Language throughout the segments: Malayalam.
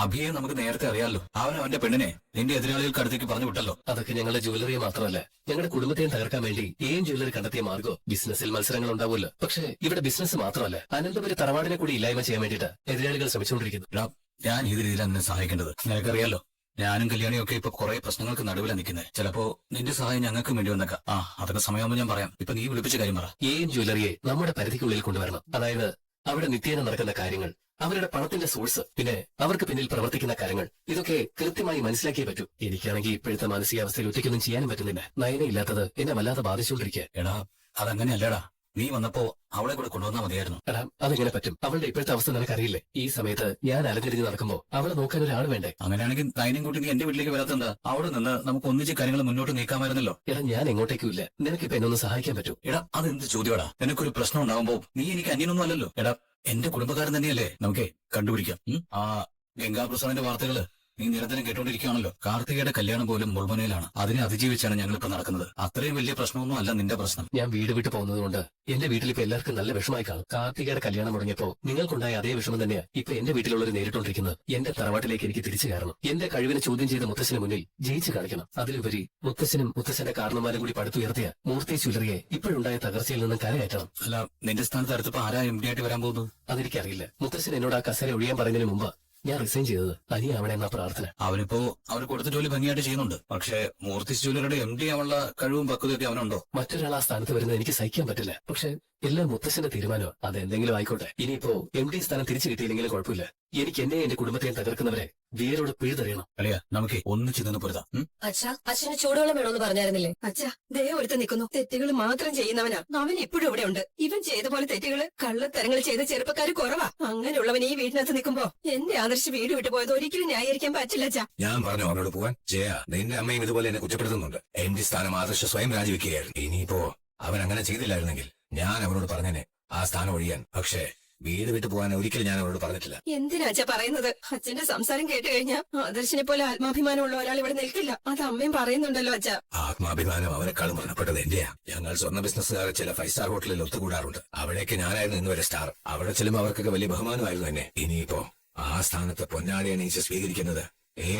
അഭിയെ നമുക്ക് നേരത്തെ അറിയാലോ. അവന്റെ പെണ്ണിനെ നിന്റെ എതിരാളികൾക്ക് അടുത്തേക്ക് പറഞ്ഞു വിട്ടല്ലോ. അതൊക്കെ ഞങ്ങളുടെ ജ്വല്ലറിയെ മാത്രമല്ല, ഞങ്ങളുടെ കുടുംബത്തെയും തകർക്കാൻ വേണ്ടി ജ്വല്ലറി കണ്ടെത്തിയ മാർഗോ. ബിസിനസ്സിൽ മത്സരങ്ങൾ ഉണ്ടാവുമല്ലോ. പക്ഷേ ഇവിടെ ബിസിനസ് മാത്രമല്ല, അനന്തപുരി തറവാടിനെ കൂടി ഇല്ലായ്മ ചെയ്യാൻ വേണ്ടിയിട്ട് എതിരാളികൾ ശ്രമിച്ചുകൊണ്ടിരിക്കുന്നു. ഞാൻ ഈ രീതിയിലാണ് നിന്നെ സഹായിക്കേണ്ടത്. നിനക്കറിയാലോ, ഞാനും കല്യാണിയും ഒക്കെ ഇപ്പൊ കുറെ പ്രശ്നങ്ങൾക്ക് നടുവിലാണ് നിൽക്കുന്നത്. ചിലപ്പോ നിന്റെ സഹായം ഞങ്ങൾക്ക് വേണ്ടി വന്നേക്കാം. അതൊക്കെ സമയമാകുമ്പോൾ ഞാൻ പറയാം. ഇപ്പൊ നീ വിളിപ്പിച്ച കാര്യം പറ. ജ്വല്ലറിയെ നമ്മുടെ പരിധിക്കുള്ളിൽ കൊണ്ടുവരണം. അതായത് അവിടെ നിത്യേന നടക്കുന്ന കാര്യങ്ങൾ, അവരുടെ പണത്തിന്റെ സോഴ്സ്, പിന്നെ അവർക്ക് പിന്നിൽ പ്രവർത്തിക്കുന്ന കാര്യങ്ങൾ, ഇതൊക്കെ കൃത്യമായി മനസ്സിലാക്കിയേ പറ്റൂ. എനിക്കാണെങ്കിൽ ഇപ്പോഴത്തെ മാനസികാവസ്ഥയിൽ ഒറ്റയ്ക്കൊന്നും ചെയ്യാനും പറ്റുന്നില്ല. നയനയില്ലാത്തത് എന്നെ വല്ലാതെ ബാധിച്ചുകൊണ്ടിരിക്കുക. എടാ, അതങ്ങനെയല്ലടാ. നീ വന്നപ്പോ അവളെ കൂടെ കൊണ്ടുവന്നാൽ മതിയായിരുന്നു. എടാ, അതെങ്ങനെ പറ്റും? അവളുടെ ഇപ്പോഴത്തെ അവസ്ഥ നിനക്കറിയില്ലേ? ഈ സമയത്ത് ഞാൻ അലഞ്ഞിരിഞ്ഞ് നടക്കുമ്പോ അവളെ നോക്കാൻ ഒരാൾ വേണ്ടേ? അങ്ങനെയാണെങ്കിൽ നയനും കൂട്ടി നീ എന്റെ വീട്ടിലേക്ക് വരാത്തെന്താ? അവിടെ നിന്ന് നമുക്ക് ഒന്നിച്ച് കാര്യങ്ങൾ മുന്നോട്ട് നീക്കാമായിരുന്നല്ലോ. എടാ, ഞാൻ എങ്ങോട്ടേക്കും ഇല്ല. നിനക്കിപ്പോ എന്നൊന്ന് സഹായിക്കാൻ പറ്റൂ? എടാ, അതെന്ത് ചോദ്യമാടാ? നിനക്കൊരു പ്രശ്നം ഉണ്ടാവുമ്പോ നീ എനിക്ക് അന്യനൊന്നും അല്ലല്ലോ. എടാ, എന്റെ കുടുംബക്കാരൻ തന്നെയല്ലേ? നമുക്കേ കണ്ടുപിടിക്കാം. ഗംഗാപ്രസാദിന്റെ വാർത്തകള് നീ നിരന്തരം കേട്ടോണ്ടിരിക്കുകയാണല്ലോ. കാർത്തികയുടെ കല്യാണം പോലും മുൾമുനയിലാണ്. അതിനെ അതിജീവിച്ചാണ് ഞങ്ങളിപ്പോ നടക്കുന്നത്. അത്രയും വലിയ പ്രശ്നമൊന്നും അല്ല നിന്റെ പ്രശ്നം. ഞാൻ വീട് വിട്ട് പോകുന്നതുകൊണ്ട് എന്റെ വീട്ടിലിപ്പോ എല്ലാവർക്കും നല്ല വിഷമായി കാണും. കാർത്തികയുടെ കല്യാണം മുടങ്ങിയപ്പോ നിങ്ങൾക്കുണ്ടായ അതേ വിഷമം തന്നെയാ ഇപ്പൊ എന്റെ വീട്ടിലുള്ളവർ നേരിട്ടോണ്ടിരിക്കുന്നത്. എന്റെ തറവാട്ടിലേക്ക് എനിക്ക് തിരിച്ചു കയറണം. എന്റെ കഴിവിനെ ചോദ്യം ചെയ്ത മുത്തശ്ശന് മുന്നിൽ ജയിച്ചു കാണിക്കണം. അതിലുപരി മുത്തശ്ശനും മുത്തശ്ശന്റെ കാരണന്മാരും കൂടി പടുത്തുയർത്തിയ മൂർത്തി ജ്വല്ലറിയെ ഇപ്പോഴുണ്ടായ തകർച്ചയിൽ നിന്നും കരകയറ്റണം. അല്ല, നിന്റെ സ്ഥാനത്ത് അടുത്തപ്പോ ആരാ MD ആയിട്ട് വരാൻ പോകുന്നത്? അതെനിക്കറിയില്ല. മുത്തശ്ശൻ എന്നോട് ആ കസേര ഒഴിയാൻ പറയുന്നതിന് മുമ്പ് ഞാൻ റിസൈൻ ചെയ്തത് അനിയാവണേ എന്നാ പ്രാർത്ഥന. അവനിപ്പോ അവർ കൊടുത്ത ജോലി ഭംഗിയായിട്ട് ചെയ്യുന്നുണ്ട്. പക്ഷേ മൂർത്തി ജ്വല്ലറിയുടെ MD ആവുള്ള കഴിവും പക്വതയൊക്കെ അവനുണ്ടോ? മറ്റൊരാൾ ആ സ്ഥാനത്ത് വരുന്നത് എനിക്ക് സഹിക്കാൻ പറ്റില്ല. പക്ഷെ എല്ലാം മുത്തശ്ശന്റെ തീരുമാനമോ. അതെന്തെങ്കിലും ആയിക്കോട്ടെ. ഇനിയിപ്പോ MD സ്ഥാനം തിരിച്ചു കിട്ടിയില്ലെങ്കിലും കുഴപ്പമില്ല. എനിക്ക് എന്നെ എന്റെ കുടുംബത്തെയും തകർക്കുന്നവരെ വേരോട് പിഴുതെറിയണം. അളിയാ, നമുക്ക് ഒന്നിച്ച് നിന്ന് പൊരുതാം. അച്ഛാ, അച്ഛന് ചൂടുവെള്ളം വേണമെന്ന് പറഞ്ഞായിരുന്നില്ലേ? അച്ഛാ, ദയ ഒരുത്ത് നിൽക്കുന്നു. തെറ്റുകൾ മാത്രം ചെയ്യുന്നവനാ. അവൻ ഇപ്പോഴും ഇവിടെ ഉണ്ട്. ഇവൻ ചെയ്ത പോലെ തെറ്റുകള് കള്ളത്തരങ്ങൾ ചെയ്ത ചെറുപ്പക്കാർ കുറവാ. അങ്ങനെയുള്ളവൻ ഈ വീടിനകത്ത് നിൽക്കുമ്പോ എന്റെ ആദർശ് വീട് വിട്ടു പോയത് ഒരിക്കലും ന്യായീകരിക്കാൻ പറ്റില്ല. അച്ഛാ, ഞാൻ പറഞ്ഞു അവനോട് പോവാൻ. ജയ, നിന്റെ അമ്മയും ഇതുപോലെ എന്നെ കുറ്റപ്പെടുത്തുന്നുണ്ട്. MD സ്ഥാനം ആദർശ സ്വയം രാജിവെക്കുകയായിരുന്നു. ഇനിയിപ്പോ അവൻ അങ്ങനെ ചെയ്തില്ലായിരുന്നെങ്കിൽ ഞാൻ അവനോട് പറഞ്ഞേനെ ആ സ്ഥാനം ഒഴിയാൻ. പക്ഷേ വീട് വിട്ടു പോകാൻ ഒരിക്കലും ഞാൻ അവരോട് പറഞ്ഞിട്ടില്ല. എന്തിനാ അച്ഛാ പറയുന്നത്? അച്ഛന്റെ സംസാരം കേട്ട് കഴിഞ്ഞാൽ ആദർശിനെ പോലെ ആത്മാഭിമാനമുള്ള ഒരാൾ ഇവിടെ നിൽക്കില്ല. അത് അമ്മയും പറയുന്നുണ്ടല്ലോ അച്ഛാ. ആത്മാഭിമാനം അവനെക്കാളും മരണപ്പെട്ടത് എന്റെയാ. ഞങ്ങൾ സ്വർണ്ണ ബിസിനസ്സുകാർ ചില 5 സ്റ്റാർ ഹോട്ടലിൽ ഒത്തുകൂടാറുണ്ട്. അവിടേക്ക് ഞാനായിരുന്നു ഇന്നുവരെ സ്റ്റാർ. അവിടെ ചെല്ലുമ്പോൾ അവർക്കൊക്കെ വലിയ ബഹുമാനമായിരുന്നു എന്നെ. ഇനിയിപ്പോ ആ സ്ഥാനത്ത് പൊന്നാടി അണിയിച്ച് സ്വീകരിക്കുന്നത്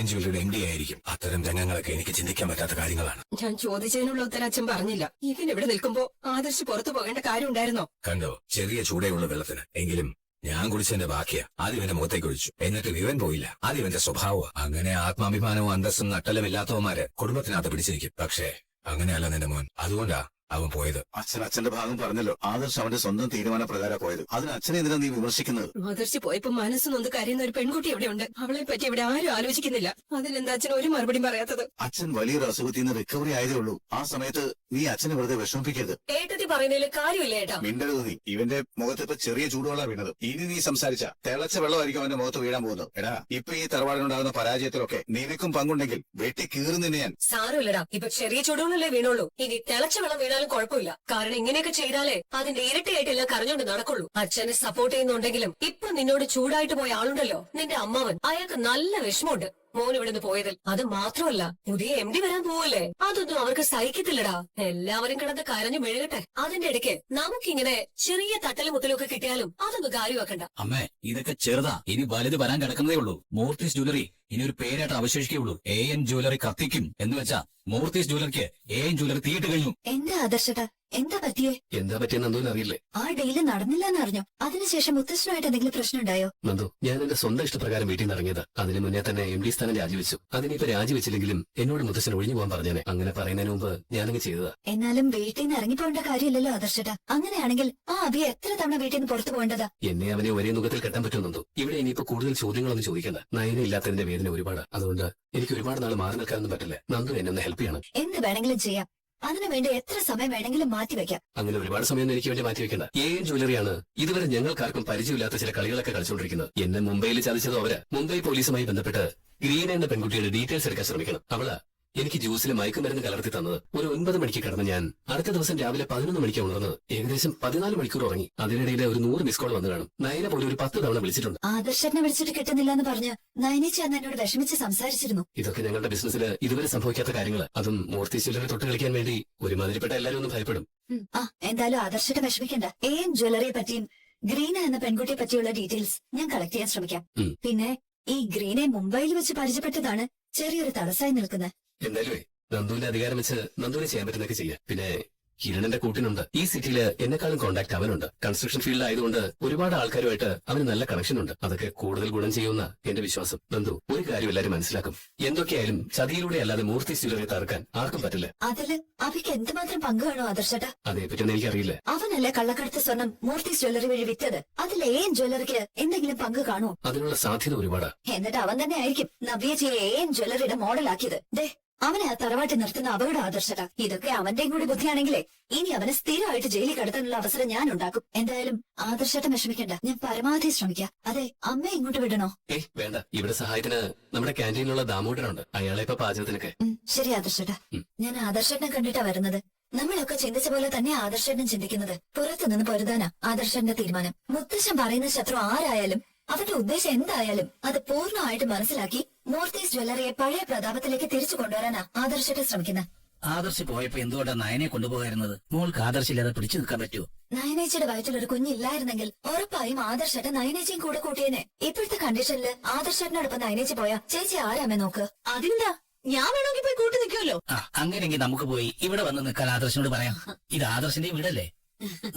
ജ്വല്ലറിയുടെ MD ആയിരിക്കും. അത്തരം രംഗങ്ങളൊക്കെ എനിക്ക് ചിന്തിക്കാൻ പറ്റാത്ത കാര്യങ്ങളാണ്. ഞാൻ ചോദിച്ചതിനുള്ള ഉത്തരം അച്ഛൻ പറഞ്ഞില്ല. ഇവൻ ഇവിടെ നിൽക്കുമ്പോ ആദർശ് പുറത്തു പോകേണ്ട കാര്യം ഉണ്ടായിരുന്നോ? കണ്ടോ, ചെറിയ ചൂടേയുള്ള വെള്ളത്തിന്. എങ്കിലും ഞാൻ കുടിച്ചതിന്റെ ബാക്കിയാ. ആദ്യം എന്റെ മുഖത്തേക്ക് ഒഴിച്ചു. എന്നിട്ട് ഇവൻ പോയില്ല. ആദ്യം ഇവന്റെ സ്വഭാവം. അങ്ങനെ ആത്മാഭിമാനവും അന്തസ്സും നട്ടലും ഇല്ലാത്തവന്മാര് കുടുംബത്തിനകത്ത് പിടിച്ചിരിക്കും. പക്ഷേ അങ്ങനെയല്ല നിന്റെ മോൻ. അതുകൊണ്ടാ അവൻ പോയത്. അച്ഛന്റെ ഭാഗം പറഞ്ഞല്ലോ. ആദർശ് അവന്റെ സ്വന്തം തീരുമാന പ്രകാരം പോയത്. അതിന് അച്ഛനെ എന്തിനാ നീ വിമർശിക്കുന്നത്? ആദർശ് പോയപ്പോ മനസ്സ് നൊന്ന് കരയുന്ന ഒരു പെൺകുട്ടി എവിടെയുണ്ട്. അവളെ പറ്റി ഇവിടെ ആരും ആലോചിക്കുന്നില്ല. അതിലെന്താ അച്ഛൻ ഒരു മറുപടി പറയാത്തത്? അച്ഛൻ വലിയൊരു അസുഖത്തിൽ നിന്ന് റിക്കവറി ആയതേ ഉള്ളൂ. ആ സമയത്ത് നീ അച്ഛനെ വെറുതെ വിഷമിപ്പിക്കരുത്. ഏട്ടത്തി പറയുന്നതിൽ കാര്യമില്ല ഏട്ടാ. മിണ്ടരുത് നീ. ഇവന്റെ മുഖത്ത് ഇപ്പൊ ചെറിയ ചൂടുവെള്ള വീണത്. ഇനി നീ സംസാരിച്ച തിളച്ച വെള്ളമായിരിക്കും അവന്റെ മുഖത്ത് വീഴാൻ പോകുന്നത്. എടാ, ഇപ്പൊ ഈ തറവാടിനുണ്ടാകുന്ന പരാജയത്തിലൊക്കെ നിനക്കും പങ്കുണ്ടെങ്കിൽ വെട്ടി കീറുന്നില്ല ഞാൻ. സാരമില്ലടാ, ഇപ്പൊ ചെറിയ ചൂടുവെള്ളല്ലേ വീണുള്ളൂ. ഇനി തിളച്ച വെള്ളം വീണാലും കുഴപ്പമില്ല. കാരണം ഇങ്ങനെയൊക്കെ ചെയ്താലേ അതിന്റെ ഇരട്ടിയായിട്ടെല്ലാം കരഞ്ഞോണ്ട് നടക്കുള്ളൂ. അച്ഛനെ സപ്പോർട്ട് ചെയ്യുന്നുണ്ടെങ്കിലും ഇപ്പൊ നിന്നോട് ചൂടായിട്ട് പോയ ആളുണ്ടല്ലോ, നിന്റെ അമ്മാവൻ. അയാൾക്ക് നല്ല വിഷമമുണ്ട് മോൻ ഇവിടുന്ന് പോയതിൽ. അത് മാത്രമല്ല, പുതിയ MD വരാൻ പോവല്ലേ. അതൊന്നും അവർക്ക് സഹിക്കത്തില്ലടാ. എല്ലാവരും കിടന്ന് കരഞ്ഞു മെഴുകട്ടെ. അതിന്റെ ഇടയ്ക്ക് നമുക്കിങ്ങനെ ചെറിയ തട്ടലും മുത്തലും ഒക്കെ കിട്ടിയാലും അതൊന്നും കാര്യമാക്കണ്ട. അമ്മേ, ഇതൊക്കെ ചെറുതാ. ഇനി വലുത് വരാൻ കിടക്കുന്നതേ ഉള്ളൂ. മൂർത്തീസ് ജ്വല്ലറി ഇനി ഒരു പേരായിട്ട് അവശേഷിക്കുകയുള്ളൂ. AN ജ്വല്ലറി കത്തിക്കും എന്ന് വെച്ചാ മൂർത്തീസ് ജ്വല്ലറിക്ക് AN ജ്വല്ലറി തീയിട്ട് കഴിഞ്ഞു. എന്താ ആദർശട്ടാ, എന്താ പറ്റിയേ? എന്താ പറ്റിയെന്ന് നന്ദുവിന് അറിയില്ലേ? ആ ഡീല് നടന്നില്ലെന്ന് അറിഞ്ഞോ? അതിനുശേഷം മുത്തശ്ശനുമായിട്ട് എന്തെങ്കിലും പ്രശ്നം ഉണ്ടായോ? നന്ദു, ഞാൻ എന്റെ സ്വന്തം ഇഷ്ടപ്രകാരം വീട്ടിൽ നിന്ന് ഇറങ്ങിയത്. അതിന് മുന്നേ തന്നെ MD സ്ഥാനം രാജിവെച്ചു. അതിനിപ്പോ രാജിവെച്ചില്ലെങ്കിലും എന്നോട് മുത്തശ്ശൻ ഒഴിഞ്ഞു പോകാൻ പറഞ്ഞേനെ. അങ്ങനെ പറയുന്നതിന് മുമ്പ് ഞാനങ്ങ് ചെയ്തതാ. എന്നാലും വീട്ടിൽ നിന്ന് ഇറങ്ങിപ്പോകേണ്ട കാര്യമില്ലല്ലോ ആദർശട്ടാ. അങ്ങനെയാണെങ്കിൽ ആ അഭിയെ എത്ര തവണ വീട്ടിൽ നിന്ന് പുറത്തു പോകേണ്ടതാ? എന്നെ അവനെ ഒരേ മുഖത്തിൽ കെട്ടാൻ പറ്റും നന്ദു. ഇവിടെ ഇനിയിപ്പോ കൂടുതൽ ചോദ്യങ്ങളൊന്നും ചോദിക്കണ്ട. നയന ഇല്ലാത്തതിന്റെ വേദന ഒരുപാട്. അതുകൊണ്ട് എനിക്ക് ഒരുപാട് നാൾ മാറി നിൽക്കാനൊന്നും പറ്റില്ല. നന്ദു എന്നെ ഒന്ന് ഹെൽപ്പ് ചെയ്യണം. എന്ത് വേണമെങ്കിലും ചെയ്യാം. അതിനുവേണ്ടി എത്ര സമയം വേണമെങ്കിലും മാറ്റിവെക്കാം. അങ്ങനെ ഒരുപാട് സമയം എനിക്ക് വേണ്ടി മാറ്റിവെക്കണ്ട. AN ജ്വല്ലറിയാണ് ഇതുവരെ ഞങ്ങൾക്കാർക്കും പരിചയമില്ലാത്ത ചില കളികളൊക്കെ കളിച്ചുകൊണ്ടിരിക്കുന്നത്. എന്നെ മുംബൈയിൽ ചതിച്ചതോ അവര്. മുംബൈ പോലീസുമായി ബന്ധപ്പെട്ട് ഗ്രീൻ എന്ന പെൺകുട്ടിയുടെ ഡീറ്റെയിൽസ് എടുക്കാൻ ശ്രമിക്കണം. അവള് എനിക്ക് ജ്യൂസിൽ മയക്കുമരുന്ന് കലർത്തി തന്നത്. ഒരു 9 മണിക്ക് കിടന്ന് ഞാൻ അടുത്ത ദിവസം രാവിലെ 11 മണിക്ക് ഉണർന്നത്. ഏകദേശം 14 മണിക്കൂർ ഉറങ്ങി. അതിനിടയിൽ ഒരു 100 മിസ് കോൾ വന്നു കാണും. നയനെ പോലും ഒരു 10 തവണ വിളിച്ചിട്ടുണ്ട്. ആദർശനെ വിളിച്ചിട്ട് കിട്ടുന്നില്ല എന്ന് പറഞ്ഞ് നയനേച്ചി അന്ന് എന്നോട് വിഷമിച്ച് സംസാരിച്ചിരുന്നു. ഇതൊക്കെ ഞങ്ങളുടെ ബിസിനസ്സിൽ ഇതുവരെ സംഭവിക്കാത്ത കാര്യങ്ങൾ. അതും മൂർത്തി ജ്വല്ലറി തൊട്ട് കളിക്കാൻ വേണ്ടി ഒരുമാതിരിപ്പെട്ട എല്ലാവരും ഒന്ന് ഭയപ്പെടും. എന്തായാലും ആദർശത്തെ വിഷമിക്കണ്ട. AN ജ്വല്ലറിയെ പറ്റിയും ഗ്രീന എന്ന പെൺകുട്ടിയെ പറ്റിയുള്ള ഡീറ്റെയിൽസ് ഞാൻ കളക്ട് ചെയ്യാൻ ശ്രമിക്കാം. പിന്നെ ഈ ഗ്രീനെ മുംബൈയിൽ വെച്ച് പരിചയപ്പെട്ടതാണ് ചെറിയൊരു തടസ്സമായി നിൽക്കുന്നത്. എന്തായാലും നന്ദുവിന്റെ അധികാരം വെച്ച് നന്ദുവിനെ ചെയ്യാൻ പറ്റുന്നൊക്കെ ചെയ്യാം. പിന്നെ കിരണിന്റെ കൂട്ടിനുണ്ട്. ഈ സിറ്റിയില് എന്നെക്കാളും കോണ്ടാക്ട് അവനുണ്ട്. കൺസ്ട്രക്ഷൻ ഫീൽഡ് ആയതുകൊണ്ട് ഒരുപാട് ആൾക്കാരുമായിട്ട് അവന് നല്ല കണക്ഷൻ ഉണ്ട്. അതൊക്കെ കൂടുതൽ ഗുണം ചെയ്യുന്ന എന്റെ വിശ്വാസം. നന്ദു, ഒരു കാര്യം എല്ലാവരും മനസ്സിലാക്കും. എന്തൊക്കെയായാലും ചതിയിലൂടെ അല്ലാതെ മൂർത്തി ജ്വല്ലറി തകർക്കാൻ ആർക്കും പറ്റില്ല. അതില് അഭിക്ക് എന്തുമാത്രം പങ്ക് വേണോ ആദർശേട്ടാ? അതേപ്പറ്റിയൊന്നും എനിക്കറിയില്ല. അവനല്ലേ കള്ളക്കടത്ത് സ്വർണം മൂർത്തി ജ്വല്ലറി വഴി വിറ്റത്. അതിൽ എൻ ജ്വല്ലറിക്ക് എന്തെങ്കിലും പങ്ക് കാണുമോ? അതിനുള്ള സാധ്യത ഒരുപാടാ. എന്നിട്ട് അവൻ തന്നെ ആയിരിക്കും നവ്യജിയെ എൻ ജ്വല്ലറിയുടെ മോഡലാക്കിയത്. ദേ, അവനെ ആ തറവാട്ടി നിർത്തുന്ന അപകട ആദർശത. ഇതൊക്കെ അവന്റെയും കൂടി ബുദ്ധിയാണെങ്കിലേ ഇനി അവനെ സ്ഥിരമായിട്ട് ജയിലിൽ കടത്താനുള്ള അവസരം ഞാൻ ഉണ്ടാക്കും. എന്തായാലും ആദർശട്ടം വിഷമിക്കണ്ട, ഞാൻ പരമാവധി ശ്രമിക്കാം. അതെ, അമ്മ ഇങ്ങോട്ട് വിടണോ? വേണ്ട, ഇവിടെ സഹായത്തിന് നമ്മുടെ ക്യാൻറ്റീനിലുള്ള ദാമോദരനുണ്ട്. അയാളെ ഇപ്പൊ പാചകത്തിനൊക്കെ. ശരി ആദർശട്ട, ഞാൻ ആദർശട്ടനെ കണ്ടിട്ടാ വരുന്നത്. നമ്മളൊക്കെ ചിന്തിച്ച പോലെ തന്നെ ആദർശട്ടൻ ചിന്തിക്കുന്നത്. പുറത്തുനിന്ന് പൊരുതാനാ ആദർശന്റെ തീരുമാനം. മുത്തശ്ശൻ പറയുന്ന ശത്രു ആരായാലും അവന്റെ ഉദ്ദേശം എന്തായാലും അത് പൂർണ്ണമായിട്ട് മനസ്സിലാക്കി മൂർത്തീസ് ജ്വല്ലറിയെ പഴയ പ്രതാപത്തിലേക്ക് തിരിച്ചു കൊണ്ടുവരാനാ ആദർശത്തെ ശ്രമിക്കുന്നത്. ആദർശ് പോയപ്പോ എന്തുകൊണ്ടാ നയനെ കൊണ്ടുപോകായിരുന്നത്? മോൾക്ക് ആദർശില്ലാതെ പിടിച്ചു നിൽക്കാൻ പറ്റുമോ? നയനേച്ചിയുടെ വയറ്റിലൊരു കുഞ്ഞില്ലായിരുന്നെങ്കിൽ ഉറപ്പായും ആദർശത്തെ നയനേച്ചിയും കൂടെ കൂട്ടിയേനെ. ഇപ്പോഴത്തെ കണ്ടീഷനില് ആദർശത്തിനോടൊപ്പം നയനേച്ചി പോയാ ചേച്ചി ആരാമേ നോക്ക്. അതിനെന്താ, ഞാൻ വേണമെങ്കിൽ പോയി കൂട്ടി നിൽക്കുമല്ലോ. അങ്ങനെയെങ്കിൽ നമുക്ക് പോയി ഇവിടെ വന്ന് നിൽക്കാൻ ആദർശനോട് പറയാം. ഇത് ആദർശിന്റെ വീടല്ലേ,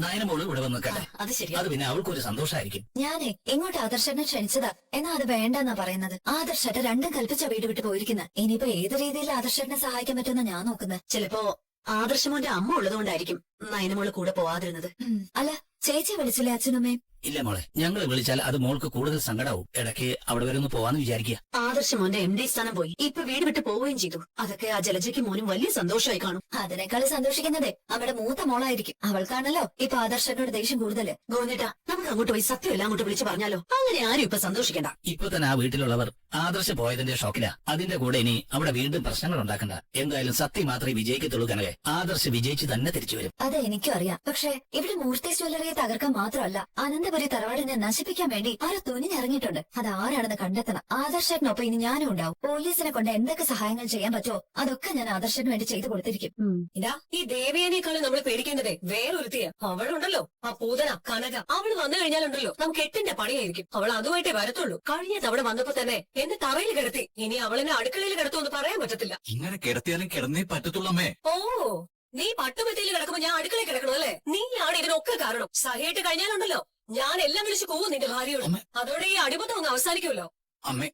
നയനമോള് ഇവിടെ വന്ന് നിൽക്കട്ടെ. അത് ശരി. അത് പിന്നെ അവൾക്കൊരു സന്തോഷമായിരിക്കും. ഞാനേ ഇങ്ങോട്ട് ആദർശനെ ക്ഷണിച്ചതാ, എന്നാ അത് വേണ്ടെന്നാ പറയുന്നത്. ആദർശത്തെ രണ്ടും കൽപ്പിച്ച വീട് വിട്ട് പോയിരിക്കുന്നത്. ഇനിയിപ്പോ ഏത് രീതിയിൽ ആദർശനെ സഹായിക്കാൻ പറ്റുമെന്നാ ഞാൻ നോക്കുന്നത്. ചിലപ്പോ ആദർശമോന്റെ അമ്മ ഉള്ളതുകൊണ്ടായിരിക്കും നയനമോള് കൂടെ പോവാതിരുന്നത്. അല്ല, ചേച്ചി വിളിച്ചില്ലേ അച്ഛനുമേയും? ഇല്ല മോളെ, ഞങ്ങൾ വിളിച്ചാൽ അത് മോൾക്ക് കൂടുതൽ സങ്കടാവും. ഇടയ്ക്ക് അവിടെ വരെ ഒന്ന് പോവാന്ന് വിചാരിക്കുക. ആദർശമോന്റെ MD സ്ഥാനം പോയി, ഇപ്പൊ വീട് വിട്ട് പോവുകയും ചെയ്തു. അതൊക്കെ ആ ജലജയ്ക്ക് മോനും വലിയ സന്തോഷമായി കാണും. അതിനേക്കാൾ സന്തോഷിക്കുന്നതേ നമ്മുടെ മൂത്ത മോളായിരിക്കും. അവൾക്കാണല്ലോ ഇപ്പൊ ആദർശനോട് ദേഷ്യം കൂടുതല്. ഗോവിന്ദേട്ടാ, നമുക്ക് അങ്ങോട്ട് പോയി സത്യം എല്ലാം അങ്ങോട്ട് വിളിച്ചു പറഞ്ഞാലോ? അങ്ങനെ ആരും ഇപ്പൊ സന്തോഷിക്കണ്ട. ഇപ്പൊ തന്നെ ആ വീട്ടിലുള്ളവർ ആദർശ് പോയതിന്റെ ഷോക്കിലാ. അതിന്റെ കൂടെ ഇനി അവിടെ വീണ്ടും പ്രശ്നങ്ങൾ ഉണ്ടാക്കണ്ട. എന്തായാലും സത്യം മാത്രമേ വിജയിക്കത്തുള്ളൂ. കനകെ, ആദർശ് വിജയിച്ച് തന്നെ തിരിച്ചു വരും. അത് എനിക്കും അറിയാം. പക്ഷെ ഇവിടെ മൂർത്തി ജ്വല്ലറിയെ തകർക്കാൻ മാത്രമല്ല, അനന്തപുരി തറവാടിനെ നശിപ്പിക്കാൻ വേണ്ടി ആരോ തുനിഞ്ഞിറങ്ങിയിട്ടുണ്ട്. അത് ആരാണെന്ന് കണ്ടെത്തണം. ആദർശനൊപ്പം ഇനി ഞാനും ഉണ്ടാവും. പോലീസിനെ കൊണ്ട് എന്തൊക്കെ സഹായങ്ങൾ ചെയ്യാൻ പറ്റുമോ അതൊക്കെ ഞാൻ ആദർശന് വേണ്ടി ചെയ്തു കൊടുത്തിരിക്കും. ഇതാ, ഈ ദേവയാനേക്കാളും നമ്മൾ പേടിക്കേണ്ടതേ വേറൊരുത്തിയ. അവളുണ്ടല്ലോ, ആ പൂതന കനക. അവള് വന്നു കഴിഞ്ഞാലുണ്ടല്ലോ നമുക്ക് 8ന്റെ പണിയായിരിക്കും. അവൾ അതുമായിട്ടേ വരത്തുള്ളൂ. കഴിഞ്ഞ തവണ വന്നപ്പോ തന്നെ എന്നെ തറയിൽ കിടത്തി. ഇനി അവളെന്നെ അടുക്കളയിൽ കിടത്തുമെന്ന് പറയാൻ പറ്റത്തില്ല. ഇങ്ങനെ കിടത്തിയാലും കിടന്നേ പറ്റത്തുള്ളൂ അമ്മേ. ഓ, നീ പട്ടുപറ്റിയിൽ കിടക്കുമ്പോ ഞാൻ അടുക്കളയിൽ കിടക്കണം അല്ലേ? നീയാണ് ഇതിനൊക്കെ കാരണം. സഹിയായിട്ട് കഴിഞ്ഞാലുണ്ടല്ലോ ഞാൻ എല്ലാം വിളിച്ച് പോവും നിന്റെ ഭാര്യയോട്. അതോടെ ഈ അടിമത്തം ഒന്ന് അവസാനിക്കുമല്ലോ. അമ്മേ,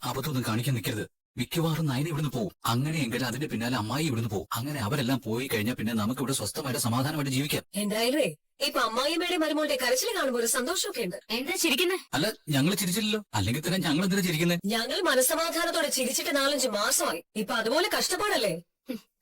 അബദ്ധമൊന്നും കാണിക്കാൻ നിൽക്കരുത്. മിക്കവാറും നയന ഇവിടുന്ന് പോവും. അങ്ങനെയെങ്കിൽ അതിന്റെ പിന്നാലെ അമ്മായി ഇവിടുന്ന് പോവും. അങ്ങനെ അവരെല്ലാം പോയി കഴിഞ്ഞാൽ പിന്നെ നമുക്ക് ഇവിടെ സ്വസ്ഥമായിട്ട് സമാധാനമായിട്ട് ജീവിക്കാം. എന്തായാലും ഇപ്പൊ അമ്മായിമ്മയുടെ മരുമോളുടെ കരച്ചിൽ കാണുമ്പോൾ ഒരു സന്തോഷമൊക്കെ ഉണ്ട്. എന്താ ചിരിക്കുന്നേ? അല്ല, ഞങ്ങൾ ചിരിച്ചില്ലല്ലോ. അല്ലെങ്കിൽ തന്നെ ഞങ്ങൾ എന്തിനാ ചിരിക്കുന്നത്? ഞങ്ങൾ മനസ്സമാധാനത്തോടെ ചിരിച്ചിട്ട് 4-5 മാസമായി. ഇപ്പൊ അതുപോലെ കഷ്ടപ്പാടല്ലേ?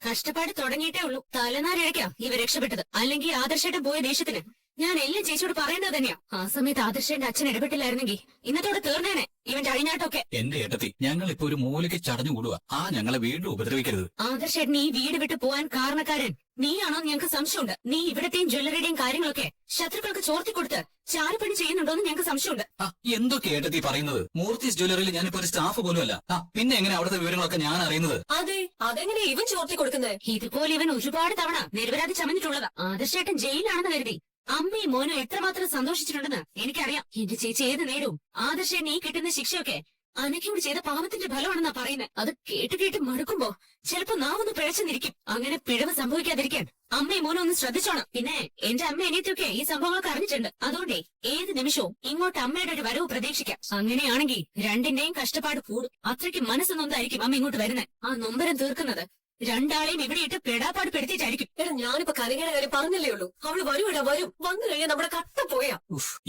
കഷ്ടപ്പാട് തുടങ്ങിയിട്ടേ ഉള്ളൂ. തലനാരിഴയ്ക്കാ ഇവ രക്ഷപ്പെട്ടത്. അല്ലെങ്കിൽ ആദർശേട്ടൻ പോയ ദേഷ്യത്തിന് ഞാൻ എല്ലാം ചേച്ചിയോട് പറയേണ്ടത് തന്നെയാ. ആ സമയത്ത് ആദർശേന്റെ അച്ഛൻ ഇടപെട്ടില്ലായിരുന്നെങ്കിൽ ഇന്നത്തോടെ തീർന്നേനെ ഇവന്റെ അഴിഞ്ഞാട്ടൊക്കെ. എന്റെ ഏട്ടത്തി, ഞങ്ങൾ ഇപ്പൊ ഒരു മൂലയ്ക്ക് ചടഞ്ഞുകൂടുക. ഞങ്ങളെ വീണ്ടും ഉപദ്രവിക്കരുത്. ആദർശേട്ടൻ ഈ വീട് വിട്ട് പോവാൻ കാരണക്കാരൻ നീയാണോ ഞങ്ങൾക്ക് സംശയമുണ്ട്. നീ ഇവിടത്തെയും ജ്വല്ലറിയുടെയും കാര്യങ്ങളൊക്കെ ശത്രുക്കൾക്ക് ചോർത്തിക്കൊടുത്ത് ചാരപ്പണി ചെയ്യുന്നുണ്ടോന്ന് ഞങ്ങൾക്ക് സംശയമുണ്ട്. എന്തൊക്കെ ഏട്ടത്തി പറയുന്നത്? മൂർത്തീസ് ജ്വല്ലറിയിൽ ഞാനിപ്പോ ഒരു സ്റ്റാഫ് പോലും അല്ല. പിന്നെ എങ്ങനെ അവിടുത്തെ വിവരങ്ങളൊക്കെ ഞാൻ അറിയുന്നത്? അതെ, അതെങ്ങനെ ഇവൻ ചോർത്തി കൊടുക്കുന്നത്? ഇതുപോലെ ഇവൻ ഒരുപാട് തവണ നിരപരാധി ചമഞ്ഞിട്ടുള്ളതാ. ആദർശേട്ടൻ ജയിലാണെന്ന് കരുതി അമ്മയും മോനും എത്രമാത്രം സന്തോഷിച്ചിട്ടുണ്ടെന്ന് എനിക്കറിയാം. എന്റെ ചേച്ചി ഏത് നേരവും ആദർശേട്ടൻ ഈ കിട്ടുന്ന ശിക്ഷയൊക്കെ അനക്കോട് ചെയ്ത പാപത്തിന്റെ ഫലമാണെന്നാ പറയുന്നത്. അത് കേട്ട് മടുക്കുമ്പോ ചിലപ്പോ നാവൊന്ന് പിഴച്ചെന്നിരിക്കും. അങ്ങനെ പിഴവ് സംഭവിക്കാതിരിക്കാൻ അമ്മയും മോനും ഒന്ന് ശ്രദ്ധിച്ചോണം. പിന്നെ എന്റെ അമ്മ അനിയത്തിയൊക്കെ ഈ സംഭവങ്ങളൊക്കെ അറിഞ്ഞിട്ടുണ്ട്. അതുകൊണ്ടേ ഏത് നിമിഷവും ഇങ്ങോട്ട് അമ്മയുടെ ഒരു വരവ് പ്രതീക്ഷിക്കാം. അങ്ങനെയാണെങ്കിൽ രണ്ടിന്റെയും കഷ്ടപ്പാട് കൂടും. അത്രയ്ക്ക് മനസ്സ് നൊന്തായിരിക്കും അമ്മ ഇങ്ങോട്ട് വരുന്നത്. ആ നൊമ്പരം തീർക്കുന്നത് രണ്ടാളെയും ഇവിടെ ഇട്ട് പെടാപ്പാട് പെടുത്തിയിട്ടായിരിക്കും. എടാ, ഞാനിപ്പോ കനകയുടെ കാര്യം പറഞ്ഞല്ലേ ഉള്ളൂ. അവള് വരും. വന്നു കഴിഞ്ഞാൽ നമ്മുടെ കട്ട പോയാ.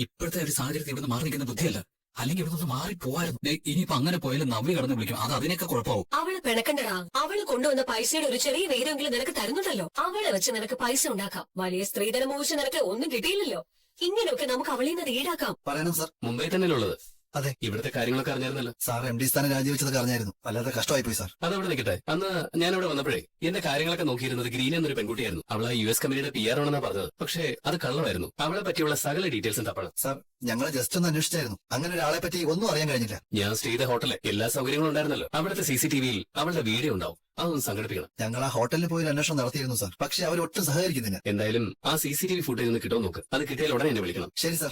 ഇപ്പോഴത്തെ ഒരു സാഹചര്യത്തിൽ ഇവിടുന്ന് മാറി നിൽക്കുന്ന ബുദ്ധിയല്ല. അല്ലെങ്കിൽ ഇവിടുന്ന് മാറി പോവായിരുന്നു. ഇനിയിപ്പോ അങ്ങനെ പോയാലും നവ്യ കടന്ന് വിളിക്കും. അത് അതിനൊക്കെ കുഴപ്പമാവും. അവള് പിണക്കണ്ടടാ. അവള് കൊണ്ടുവന്ന പൈസയുടെ ഒരു ചെറിയ വിഹിതമെങ്കിലും നിനക്ക് തരുന്നുണ്ടല്ലോ. അവളെ വെച്ച് നിനക്ക് പൈസ ഉണ്ടാക്കാം. വലിയ സ്ത്രീധനം മോഹിച്ച് നിനക്ക് ഒന്നും കിട്ടിയില്ലല്ലോ. ഇങ്ങനെയൊക്കെ നമുക്ക് അവളിൽ നിന്ന് ഈടാക്കാം. പറയണം സാർ. മുംബൈ തന്നെയല്ലേ ഉള്ളത്? അതെ. ഇവിടുത്തെ കാര്യങ്ങളൊക്കെ അറിഞ്ഞായിരുന്നല്ലോ. സാർ MD സ്ഥാനം രാജിവെച്ചത് അറിഞ്ഞായിരുന്നു. വല്ലാതെ കഷ്ടമായി പോയി സാർ. അതവിടെ നിൽക്കട്ടെ. അന്ന് ഞാനിവിടെ വന്നപ്പോഴേ എന്റെ കാര്യങ്ങളൊക്കെ നോക്കിയിരുന്നത് ഗ്രീൻ എന്നൊരു പെൺകുട്ടിയായിരുന്നു. അവൾ US കമ്പനിയുടെ PR ആണെന്നാ പറഞ്ഞത്. പക്ഷേ അത് കള്ളമായിരുന്നു. അവളെ പറ്റിയുള്ള സകല ഡീറ്റെയിൽസും തപ്പണം. സാർ, ഞങ്ങൾ ജസ്റ്റ് ഒന്ന് അന്വേഷിച്ചായിരുന്നു. അങ്ങനെ ഒരാളെ പറ്റി ഒന്നും അറിയാൻ കഴിഞ്ഞില്ല. ഞാൻ സ്റ്റേ ചെയ്ത ഹോട്ടലിൽ എല്ലാ സൗകര്യങ്ങളും ഉണ്ടായിരുന്നല്ലോ. അവിടുത്തെ CCTVയിൽ അവളുടെ വീഡിയോ ഉണ്ടാവും. അതൊന്ന് സംഘടിപ്പിക്കണം. ഞങ്ങൾ ആ ഹോട്ടലിൽ പോയി ഒരു അന്വേഷണം നടത്തിയിരുന്നു സാർ. പക്ഷെ അവർ ഒട്ടും സഹകരിക്കുന്നില്ല. എന്തായാലും ആ CCTV ഫുട്ടേജ് ഒന്ന് കിട്ടുമോ നോക്ക്. അത് കിട്ടിയാൽ ഉടനെ എന്നെ വിളിക്കണം. ശരി സാർ.